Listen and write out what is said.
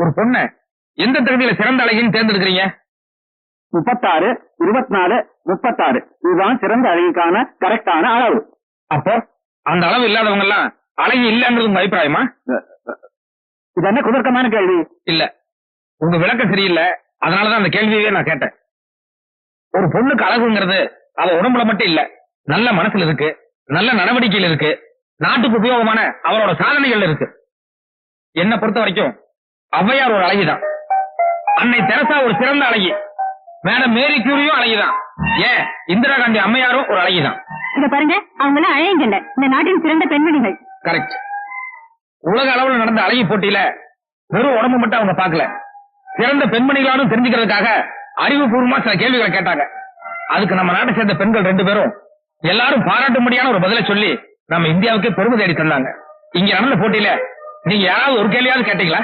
ஒரு பொண்ணு எந்த தகுதியில சிறந்த அழகின்னு தேர்ந்தெடுக்கிறீங்க? 36, 24, 36 இதுதான் சிறந்த அழகிக்கான கரெக்டான அளவு. அப்போ அந்த அளவு இல்லாதவங்க எல்லாம் அழகி இல்லங்கிறது உங்க அபிப்பிராயமா? இது என்ன குதர்க்கமான கேள்வி? இல்ல, உங்க விளக்கம் சரியில்லை. அதனாலதான் அந்த கேள்வியே நான் கேட்டேன். ஒரு பொண்ணுக்கு அழகுங்கிறது அவ உடம்புல மட்டும் இல்ல, நல்ல மனசுல இருக்கு, நல்ல நடவடிக்கையில் இருக்கு, நாட்டுக்கு உபயோகமான அவரோட சாதனைகள் இருக்கு. என்ன பொறுத்த வரைக்கும் ஔவையார் ஒரு அழகிதான், அன்னை தெரசா ஒரு சிறந்த அழகி, மேடம் மேரி கியூரியும் அழகிதான், ஏன் இந்திரா காந்தி அம்மையாரும் ஒரு அழகிதான். இத பாருங்க, அவங்க எல்லாம் அழகிங்கல்ல, இந்த நாட்டின் சிறந்த பெண்மணிகள். கரெக்ட். உலக அளவுல நடந்த அழகி போட்டியில வெறும் உடம்பு மட்டும் அவங்க பார்க்கல, சிறந்த பெண்மணிகளாலும் தெரிஞ்சுக்கிறதுக்காக அறிவுபூர்வமா சில கேள்விகளை கேட்டாங்க. அதுக்கு நம்ம நாட்டை சேர்ந்த பெண்கள் 2 பேரும் எல்லாரும் பாராட்டும்படியான ஒரு பதிலை சொல்லி நம்ம இந்தியாவுக்கு பெருமை தேடி தந்தாங்க. இங்க நடந்த போட்டியில நீங்க யாராவது ஒரு கேள்வியாவது கேட்டீங்களா?